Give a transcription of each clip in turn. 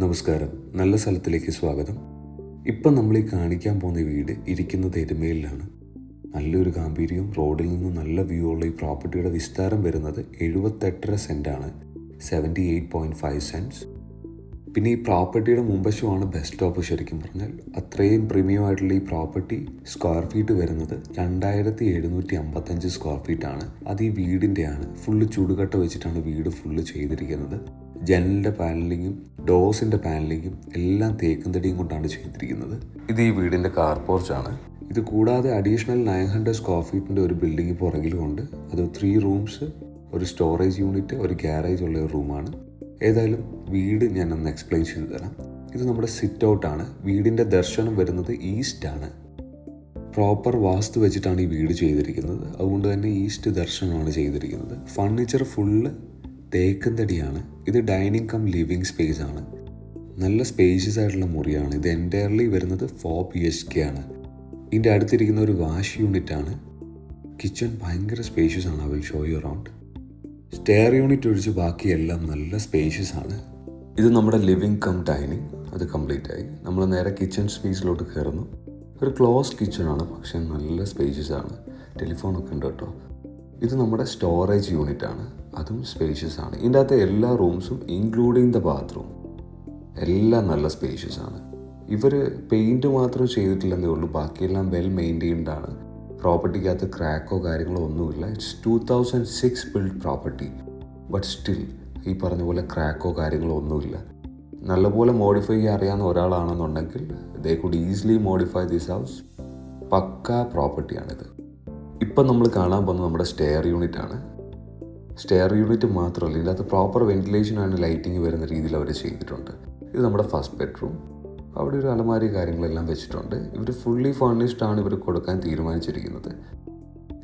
നമസ്കാരം. നല്ല സ്ഥലത്തിലേക്ക് സ്വാഗതം. ഇപ്പം നമ്മൾ ഈ കാണിക്കാൻ പോകുന്ന വീട് ഇരിക്കുന്നത് എരുമേലിലാണ്. നല്ലൊരു ഗാംഭീര്യവും റോഡിൽ നിന്ന് നല്ല വ്യൂ ഉള്ള ഈ പ്രോപ്പർട്ടിയുടെ വിസ്താരം വരുന്നത് 78.5 സെൻറ്റാണ്, 78.5 സെൻറ്റ്സ്. പിന്നെ ഈ പ്രോപ്പർട്ടിയുടെ മുമ്പശമാണ് ബസ് സ്റ്റോപ്പ്. ശരിക്കും പറഞ്ഞാൽ അത്രയും പ്രീമിയം ആയിട്ടുള്ള ഈ പ്രോപ്പർട്ടി സ്ക്വയർ ഫീറ്റ് വരുന്നത് 2755 സ്ക്വയർ ഫീറ്റാണ്. അത് ഈ വീടിൻ്റെയാണ്. ഫുള്ള് ചുടുകട്ട വെച്ചിട്ടാണ് വീട് ഫുള്ള് ചെയ്തിരിക്കുന്നത്. ജനലിൻ്റെ പാനലിങ്ങും ഡോസിൻ്റെ പാനലിങ്ങും എല്ലാം തേക്കും തടിയും കൊണ്ടാണ് ചെയ്തിരിക്കുന്നത്. ഇത് ഈ വീടിൻ്റെ കാർ പോർച്ചാണ്. ഇത് കൂടാതെ അഡീഷണൽ 900 സ്ക്വയർ ഫീറ്റിൻ്റെ ഒരു ബിൽഡിംഗ് പുറകിലുമുണ്ട്. അത് 3 റൂംസ്, ഒരു സ്റ്റോറേജ് യൂണിറ്റ്, ഒരു ഗ്യാരേജ് ഉള്ള ഒരു റൂമാണ്. ഏതായാലും വീട് ഞാനൊന്ന് എക്സ്പ്ലെയിൻ ചെയ്തു തരാം. ഇത് നമ്മുടെ സിറ്റ് ഔട്ടാണ്. വീടിൻ്റെ ദർശനം വരുന്നത് ഈസ്റ്റാണ്. പ്രോപ്പർ വാസ്തു വെച്ചിട്ടാണ് ഈ വീട് ചെയ്തിരിക്കുന്നത്. അതുകൊണ്ട് തന്നെ ഈസ്റ്റ് ദർശനമാണ് ചെയ്തിരിക്കുന്നത്. ഫർണിച്ചർ ഫുള്ള് തേക്കും തടിയാണ്. ഇത് ഡൈനിങ് കം ലിവിങ് സ്പേസ് ആണ്. നല്ല സ്പേഷ്യസ് ആയിട്ടുള്ള മുറിയാണ്. ഇത് എൻറ്റയർലി വരുന്നത് 4 BHK ആണ്. ഇതിൻ്റെ അടുത്തിരിക്കുന്ന ഒരു വാഷ് യൂണിറ്റ് ആണ്. കിച്ചൺ ഭയങ്കര സ്പേഷ്യസ് ആണ്. I will show you around. Stair unit ഒഴിച്ച് ബാക്കിയെല്ലാം നല്ല സ്പേഷ്യസ് ആണ്. ഇത് നമ്മുടെ ലിവിങ് കം ഡൈനിങ്. അത് കംപ്ലീറ്റ് ആയി. നമ്മൾ നേരെ കിച്ചൺ സ്പേസിലോട്ട് കയറുന്നു. ഒരു ക്ലോസ്ഡ് കിച്ചണാണ്, പക്ഷേ നല്ല സ്പേഷ്യസ് ആണ്. ടെലിഫോണൊക്കെ ഉണ്ട് കേട്ടോ. ഇത് നമ്മുടെ സ്റ്റോറേജ് യൂണിറ്റ് ആണ്. അതും സ്പേഷ്യസ് ആണ്. ഇതിൻ്റെ അകത്തെ എല്ലാ റൂംസും ഇൻക്ലൂഡിങ് ദ ബാത്റൂം എല്ലാം നല്ല സ്പേഷ്യസ് ആണ്. ഇവർ പെയിൻറ്റ് മാത്രം ചെയ്തിട്ടില്ലെന്നേ ഉള്ളൂ. ബാക്കിയെല്ലാം വെൽ മെയിൻറ്റെയിൻഡ് ആണ്. പ്രോപ്പർട്ടിക്കകത്ത് ക്രാക്കോ കാര്യങ്ങളോ ഒന്നുമില്ല. It's 2006 build property. But still ഈ പറഞ്ഞ പോലെ ക്രാക്കോ കാര്യങ്ങളോ ഒന്നുമില്ല. നല്ലപോലെ മോഡിഫൈ ചെയ്യാൻ അറിയാവുന്ന ഒരാളാണെന്നുണ്ടെങ്കിൽ they could easily modify this house. പക്കാ പ്രോപ്പർട്ടിയാണിത്. ഇപ്പം നമ്മൾ കാണാൻ പോകുന്നത് നമ്മുടെ സ്റ്റെയർ യൂണിറ്റ് ആണ്. സ്റ്റെയർ യൂണിറ്റ് മാത്രമല്ല, ഇതിനകത്ത് പ്രോപ്പർ വെന്റിലേഷനാണ്, ലൈറ്റിംഗ് വരുന്ന രീതിയിൽ അവർ ചെയ്തിട്ടുണ്ട്. ഇത് നമ്മുടെ ഫസ്റ്റ് ബെഡ്റൂം. അവിടെ ഒരു അലമാരി കാര്യങ്ങളെല്ലാം വെച്ചിട്ടുണ്ട്. ഇവർ ഫുള്ളി ഫർണിഷ്ഡ് ആണ് ഇവർ കൊടുക്കാൻ തീരുമാനിച്ചിരിക്കുന്നത്.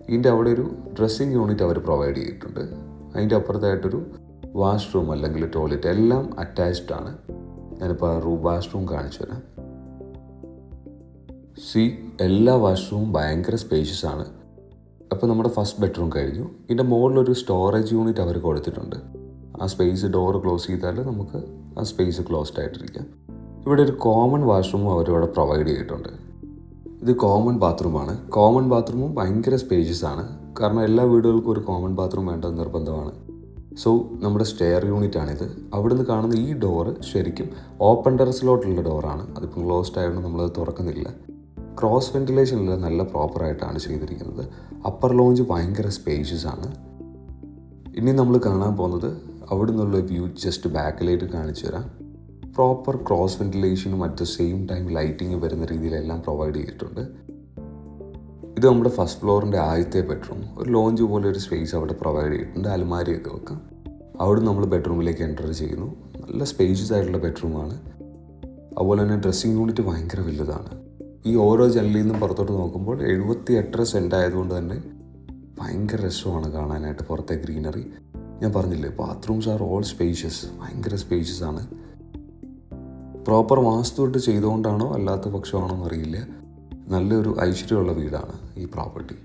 ഇതിൻ്റെ അവിടെ ഒരു ഡ്രസ്സിങ് യൂണിറ്റ് അവർ പ്രൊവൈഡ് ചെയ്തിട്ടുണ്ട്. അതിൻ്റെ അപ്പുറത്തായിട്ടൊരു വാഷ്റൂം അല്ലെങ്കിൽ ടോയ്ലറ്റ് എല്ലാം അറ്റാച്ച്ഡ് ആണ്. ഞാനിപ്പോൾ വാഷ്റൂം കാണിച്ചു തരാം. എല്ലാ വാഷ്റൂമും ഭയങ്കര സ്പേഷ്യസ് ആണ്. അപ്പോൾ നമ്മുടെ ഫസ്റ്റ് ബെഡ്റൂം കഴിഞ്ഞു. ഇതിൻ്റെ മുകളിലൊരു സ്റ്റോറേജ് യൂണിറ്റ് അവർ കൊടുത്തിട്ടുണ്ട്. ആ സ്പേസ് ഡോർ ക്ലോസ് ചെയ്താൽ നമുക്ക് ആ സ്പേസ് ക്ലോസ്ഡ് ആയിട്ടിരിക്കാം. ഇവിടെ ഒരു കോമൺ വാഷ്റൂമും അവരിവിടെ പ്രൊവൈഡ് ചെയ്തിട്ടുണ്ട്. ഇത് കോമൺ ബാത്റൂമാണ്. കോമൺ ബാത്റൂമും ഭയങ്കര സ്പേഷ്യസ് ആണ്. കാരണം എല്ലാ വീടുകൾക്കും ഒരു കോമൺ ബാത്റൂം വേണ്ടത് നിർബന്ധമാണ്. സോ നമ്മുടെ സ്റ്റെയർ യൂണിറ്റ് ആണിത്. അവിടുന്ന് കാണുന്ന ഈ ഡോറ് ശരിക്കും ഓപ്പൺ ടെറസിലോട്ടുള്ള ഡോറാണ്. അതിപ്പം ക്ലോസ്ഡ് ആയതുകൊണ്ട് നമ്മളത് തുറക്കുന്നില്ല. ക്രോസ് വെന്റിലേഷനിൽ നല്ല പ്രോപ്പറായിട്ടാണ് ചെയ്തിരിക്കുന്നത്. അപ്പർ ലോഞ്ച് ഭയങ്കര സ്പേഷ്യസ് ആണ്. ഇനി നമ്മൾ കാണാൻ പോകുന്നത് അവിടെ നിന്നുള്ള വ്യൂ ജസ്റ്റ് ബാക്കിലേക്ക് കാണിച്ചു തരാം. പ്രോപ്പർ ക്രോസ് വെന്റിലേഷനും at the same time lighting വരുന്ന രീതിയിലെല്ലാം പ്രൊവൈഡ് ചെയ്തിട്ടുണ്ട്. ഇത് നമ്മുടെ ഫസ്റ്റ് ഫ്ലോറിൻ്റെ ആദ്യത്തെ ബെഡ്റൂം. ഒരു ലോഞ്ച് പോലെ ഒരു സ്പേസ് അവിടെ പ്രൊവൈഡ് ചെയ്തിട്ടുണ്ട്. അലമാരിയൊക്കെ വെക്കാം. അവിടെ നമ്മൾ ബെഡ്റൂമിലേക്ക് എൻ്റർ ചെയ്യുന്നു. നല്ല സ്പേഷ്യസ് ആയിട്ടുള്ള ബെഡ്റൂമാണ്. അതുപോലെ തന്നെ ഡ്രസ്സിങ് യൂണിറ്റ് ഭയങ്കര വലുതാണ്. ഈ ഓരോ ജനലിൽ നിന്നും പുറത്തോട്ട് നോക്കുമ്പോൾ 78 സെൻറ്റ് ആയതുകൊണ്ട് തന്നെ ഭയങ്കര രസമാണ് കാണാനായിട്ട്. പുറത്തെ ഗ്രീനറി ഞാൻ പറഞ്ഞില്ലേ, ബാത്റൂംസ് ആർ ഓൾ സ്പേഷ്യസ്. ഭയങ്കര സ്പേഷ്യസ് ആണ്. പ്രോപ്പർ വാസ്തുവിട്ട് ചെയ്തുകൊണ്ടാണോ അല്ലാത്ത പക്ഷമാണോ എന്നറിയില്ല. നല്ലൊരു ഐശ്വര്യമുള്ള വീടാണ് ഈ പ്രോപ്പർട്ടി.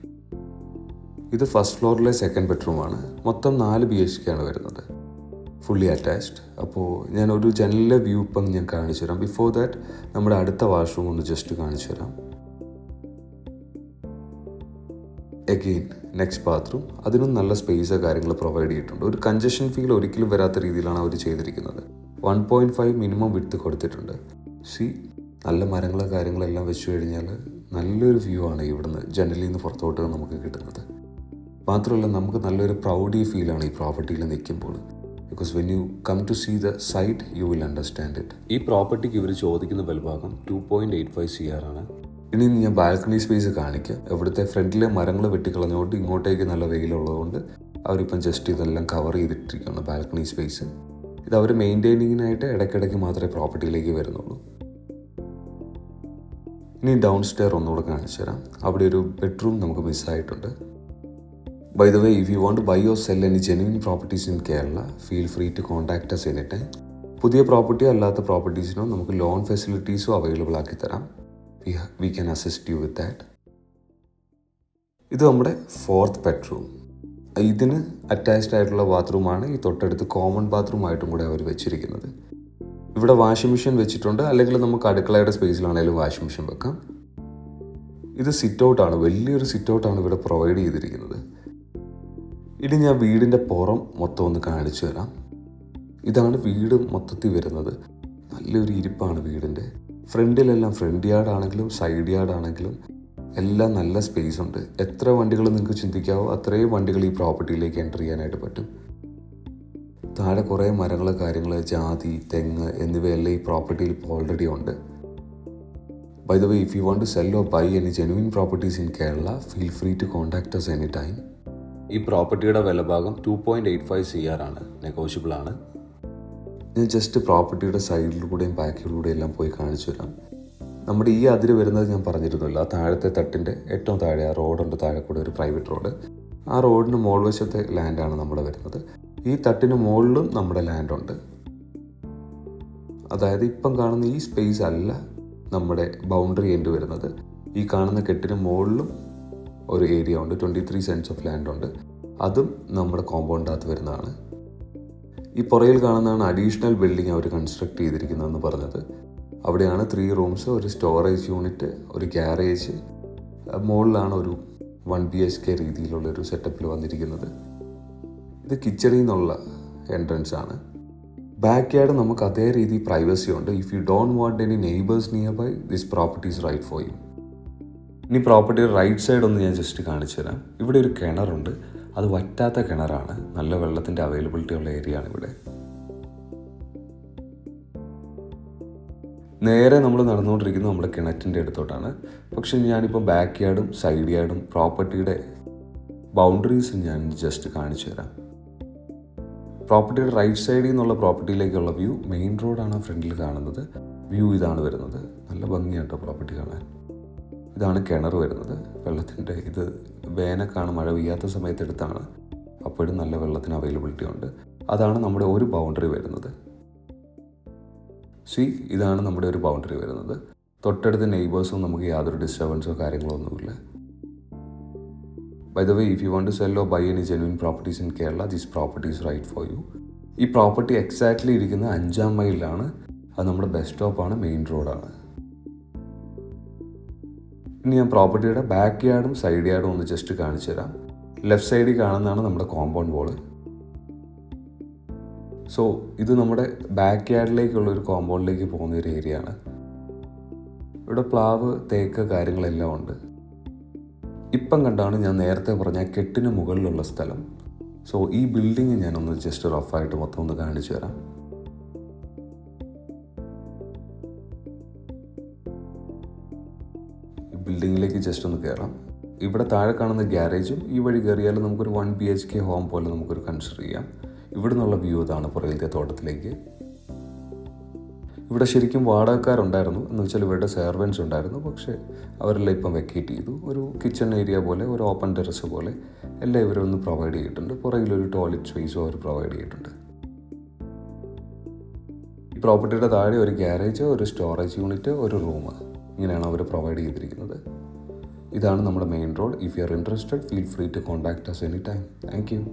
ഇത് ഫസ്റ്റ് ഫ്ലോറിലെ സെക്കൻഡ് ബെഡ്റൂമാണ്. മൊത്തം 4 BHK ആണ് വരുന്നത്. Fully attached. അപ്പോൾ ഞാനൊരു ജനലിലെ വ്യൂ ഇപ്പം ഞാൻ കാണിച്ചു തരാം. ബിഫോർ ദാറ്റ് നമ്മുടെ അടുത്ത വാഷ്റൂം ഒന്ന് ജസ്റ്റ് കാണിച്ചു തരാം. Again next bathroom. അതിനും നല്ല സ്പേസ് കാര്യങ്ങൾ പ്രൊവൈഡ് ചെയ്തിട്ടുണ്ട്. ഒരു കൺജഷൻ ഫീൽ ഒരിക്കലും വരാത്ത രീതിയിലാണ് അവർ ചെയ്തിരിക്കുന്നത്. 1.5 മിനിമം വിഡ്ത്ത് കൊടുത്തിട്ടുണ്ട്. നല്ല മരങ്ങളോ കാര്യങ്ങളെല്ലാം വെച്ച് കഴിഞ്ഞാൽ നല്ലൊരു വ്യൂ ആണ് ഇവിടുന്ന് ജനലിൽ നിന്ന് പുറത്തോട്ട് നമുക്ക് കിട്ടുന്നത്. മാത്രമല്ല നമുക്ക് നല്ലൊരു പ്രൗഡി ഫീലാണ് ഈ പ്രോപ്പർട്ടിയിൽ നിൽക്കുമ്പോൾ. Because when you come to see the site you will understand it. ഈ പ്രോപ്പർട്ടിക്ക് ഇവർ ചോദിക്കുന്ന വിലഭാഗം 2.85 CR ആണ്. ഇനി ഞാൻ ബാൽക്കണി സ്പേസ് കാണിക്കാം. ഇവിടുത്തെ ഫ്രണ്ടിലെ മരങ്ങൾ വെട്ടിക്കളഞ്ഞുകൊണ്ട് ഇങ്ങോട്ടേക്ക് നല്ല വെയിലുള്ളതുകൊണ്ട് അവരിപ്പം ജസ്റ്റ് ഇതെല്ലാം കവർ ചെയ്തിട്ടിരിക്കുകയാണ് ബാൽക്കണി സ്പേസ്. ഇത് അവർ മെയിൻറ്റെയിനിങ്ങിനായിട്ട് ഇടയ്ക്കിടയ്ക്ക് മാത്രമേ പ്രോപ്പർട്ടിയിലേക്ക് വരുന്നുള്ളൂ. ഇനി ഡൗൺ സ്റ്റെയർ ഒന്നുകൂടെ കാണിച്ചു തരാം. അവിടെ ഒരു ബെഡ്റൂം നമുക്ക് മിസ്സായിട്ടുണ്ട്. By the way, if you want to buy or sell any genuine properties in Kerala, feel free to contact us anytime. പുതിയ പ്രോപ്പർട്ടി അല്ലാത്ത പ്രോപ്പർട്ടീസിനോ നമുക്ക് ലോൺ ഫെസിലിറ്റീസും അവൈലബിൾ ആക്കി തരാം. We can assist you with that. ഇത് നമ്മുടെ 4th bedroom. ഇതിന് attached ആയിട്ടുള്ള ബാത്റൂമാണ്. ഈ തൊട്ടടുത്ത് കോമൺ ബാത്റൂം ആയിട്ടും കൂടെ അവർ വെച്ചിരിക്കുന്നത്. ഇവിടെ വാഷിംഗ് മെഷീൻ വെച്ചിട്ടുണ്ട്, അല്ലെങ്കിൽ നമുക്ക് അടുക്കളയുടെ സ്പേസിലാണെങ്കിലും വാഷിംഗ് മെഷീൻ വെക്കാം. ഇത് സിറ്റ് ഔട്ടാണ്, വലിയൊരു സിറ്റ് ഔട്ടാണ് ഇവിടെ പ്രൊവൈഡ് ചെയ്തിരിക്കുന്നത്. ഇനി ഞാൻ വീടിൻ്റെ പുറം മൊത്തം ഒന്ന് കാണിച്ചു തരാം. ഇതാണ് വീട് മൊത്തത്തിൽ വരുന്നത്. നല്ലൊരു ഇരിപ്പാണ് വീടിൻ്റെ. ഫ്രണ്ടിലെല്ലാം ഫ്രണ്ട് യാർഡ് ആണെങ്കിലും സൈഡ് യാർഡ് ആണെങ്കിലും എല്ലാം നല്ല സ്പേസ് ഉണ്ട്. എത്ര വണ്ടികൾ നിങ്ങൾക്ക് ചിന്തിക്കാവോ അത്രയും വണ്ടികൾ ഈ പ്രോപ്പർട്ടിയിലേക്ക് എൻ്റർ ചെയ്യാനായിട്ട് പറ്റും. താഴെ കുറേ മരങ്ങൾ, കാര്യങ്ങൾ, ജാതി, തെങ്ങ് എന്നിവയെല്ലാം ഈ പ്രോപ്പർട്ടിയിൽ ഇപ്പോൾ ഓൾറെഡി ഉണ്ട്. By the way, if you want to sell or buy any genuine properties in Kerala, feel free to contact us anytime. ഈ പ്രോപ്പർട്ടിയുടെ വിലഭാഗം 2.85 CR ആണ്, നെഗോഷ്യബിൾ ആണ്. ഞാൻ ജസ്റ്റ് പ്രോപ്പർട്ടിയുടെ സൈഡിലൂടെയും ബാക്കിലൂടെയും എല്ലാം പോയി കാണിച്ചു തരാം. നമ്മുടെ ഈ അതിര് വരുന്നത് ഞാൻ പറഞ്ഞിരുന്നില്ല, താഴത്തെ തട്ടിൻ്റെ ഏറ്റവും താഴെ ആ റോഡുണ്ട്, താഴെ കൂടെ ഒരു പ്രൈവറ്റ് റോഡ്. ആ റോഡിന് മോൾ വശത്തെ ലാൻഡാണ് നമ്മുടെ വരുന്നത്. ഈ തട്ടിന് മുകളിലും നമ്മുടെ ലാൻഡുണ്ട്. അതായത് ഇപ്പം കാണുന്ന ഈ സ്പേസ് അല്ല നമ്മുടെ ബൗണ്ടറി എൻഡ് വരുന്നത്. ഈ കാണുന്ന കെട്ടിന് മുകളിലും ഒരു ഏരിയ ഉണ്ട്, 23 സെൻറ്റ്സ് ഓഫ് ലാൻഡ് ഉണ്ട്. അതും നമ്മുടെ കോമ്പൗണ്ടിനകത്ത് വരുന്നതാണ്. ഈ പുറയിൽ കാണുന്നതാണ് അഡീഷണൽ ബിൽഡിംഗ് അവർ കൺസ്ട്രക്ട് ചെയ്തിരിക്കുന്നതെന്ന് പറഞ്ഞത്. അവിടെയാണ് 3 റൂംസ്, ഒരു സ്റ്റോറേജ് യൂണിറ്റ്, ഒരു ഗ്യാരേജ്, മുകളിലാണ് ഒരു 1 BHK രീതിയിലുള്ളൊരു സെറ്റപ്പിൽ വന്നിരിക്കുന്നത്. ഇത് കിച്ചണിൽ നിന്നുള്ള എൻട്രൻസ് ആണ്. ബാക്ക് യാർഡ് നമുക്ക് അതേ രീതി പ്രൈവസി ഉണ്ട്. If you don't want any neighbours nearby, this property is right for you. ഇനി പ്രോപ്പർട്ടിയുടെ റൈറ്റ് സൈഡ് ഒന്ന് ഞാൻ ജസ്റ്റ് കാണിച്ചു തരാം. ഇവിടെ ഒരു കിണറുണ്ട്. അത് വറ്റാത്ത കിണറാണ്. നല്ല വെള്ളത്തിൻ്റെ അവൈലബിലിറ്റി ഉള്ള ഏരിയ ആണ് ഇവിടെ. നേരെ നമ്മൾ നടന്നുകൊണ്ടിരിക്കുന്നത് നമ്മുടെ കിണറ്റിൻ്റെ അടുത്തോട്ടാണ്. പക്ഷെ ഞാനിപ്പോൾ ബാക്ക് യാർഡും സൈഡ് യാർഡും പ്രോപ്പർട്ടിയുടെ ബൗണ്ടറീസും ഞാൻ ജസ്റ്റ് കാണിച്ചു തരാം. പ്രോപ്പർട്ടിയുടെ റൈറ്റ് സൈഡിൽ നിന്നുള്ള പ്രോപ്പർട്ടിയിലേക്കുള്ള വ്യൂ, മെയിൻ റോഡാണ് ഫ്രണ്ടിൽ കാണുന്നത്. വ്യൂ ഇതാണ് വരുന്നത്. നല്ല ഭംഗിയാട്ടോ പ്രോപ്പർട്ടി കാണാൻ. ഇതാണ് കിണർ വരുന്നത്. വെള്ളത്തിൻ്റെ ഇത് വേനൽക്കാണ്, മഴ പെയ്യാത്ത സമയത്ത് എടുത്താണ്. അപ്പോഴും നല്ല വെള്ളത്തിന് അവൈലബിലിറ്റി ഉണ്ട്. അതാണ് നമ്മുടെ ഒരു ബൗണ്ടറി വരുന്നത്. ഇതാണ് നമ്മുടെ ഒരു ബൗണ്ടറി വരുന്നത്. തൊട്ടടുത്ത നെയ്ബേഴ്സും നമുക്ക് യാതൊരു ഡിസ്റ്റർബൻസോ കാര്യങ്ങളോ ഒന്നുമില്ല. By the way, if you want to sell or buy any genuine properties in Kerala, this property is right for you. ഈ പ്രോപ്പർട്ടി എക്സാക്ട്ലി ഇരിക്കുന്നത് 5ാം മൈലിലാണ്. അത് നമ്മുടെ ബസ് സ്റ്റോപ്പാണ്, മെയിൻ റോഡാണ്. ഇനി ഞാൻ പ്രോപ്പർട്ടിയുടെ ബാക്ക് യാർഡും സൈഡ് യാർഡും ഒന്ന് ജസ്റ്റ് കാണിച്ചു തരാം. ലെഫ്റ്റ് സൈഡിൽ കാണുന്നതാണ് നമ്മുടെ കോമ്പൗണ്ട് വാള്. ഇത് നമ്മുടെ ബാക്ക് യാർഡിലേക്കുള്ള ഒരു കോമ്പൗണ്ടിലേക്ക് പോകുന്ന ഒരു ഏരിയ ആണ്. ഇവിടെ പ്ലാവ്, തേക്ക് കാര്യങ്ങളെല്ലാം ഉണ്ട്. ഇപ്പം കണ്ടാണ് ഞാൻ നേരത്തെ പറഞ്ഞ കെട്ടിന് മുകളിലുള്ള സ്ഥലം. ഈ ബിൽഡിങ് ഞാനൊന്ന് ജസ്റ്റ് റഫായിട്ട് മൊത്തം ഒന്ന് കാണിച്ചു തരാം. ഈ ബിൽഡിങ്ങിലേക്ക് ജസ്റ്റ് ഒന്ന് കയറാം. ഇവിടെ താഴെ കാണുന്ന ഗ്യാരേജും ഈ വഴി കയറിയാലും നമുക്കൊരു 1 BHK ഹോം പോലെ നമുക്കൊരു കൺസിഡർ ചെയ്യാം. ഇവിടെ നിന്നുള്ള വ്യൂ ഇതാണ് പുറകിലത്തെ തോട്ടത്തിലേക്ക്. ഇവിടെ ശരിക്കും വാടകക്കാരുണ്ടായിരുന്നു, എന്ന് വെച്ചാൽ ഇവരുടെ സെർവൻസ് ഉണ്ടായിരുന്നു. പക്ഷേ അവരെല്ലാം ഇപ്പം വെക്കേറ്റ് ചെയ്തു. ഒരു കിച്ചൺ ഏരിയ പോലെ, ഒരു ഓപ്പൺ ടെറസ് പോലെ എല്ലാം ഇവരൊന്ന് പ്രൊവൈഡ് ചെയ്തിട്ടുണ്ട്. പുറകിലൊരു ടോയ്ലറ്റ് സ്പേസും അവർ പ്രൊവൈഡ് ചെയ്തിട്ടുണ്ട്. ഈ പ്രോപ്പർട്ടിയുടെ താഴെ ഒരു ഗ്യാരേജ്, ഒരു സ്റ്റോറേജ് യൂണിറ്റ്, ഒരു റൂം, ഇങ്ങനെയാണ് അവർ പ്രൊവൈഡ് ചെയ്തിരിക്കുന്നത്. ഇതാണ് നമ്മുടെ main road. If you are interested, feel free to contact us any time. Thank U.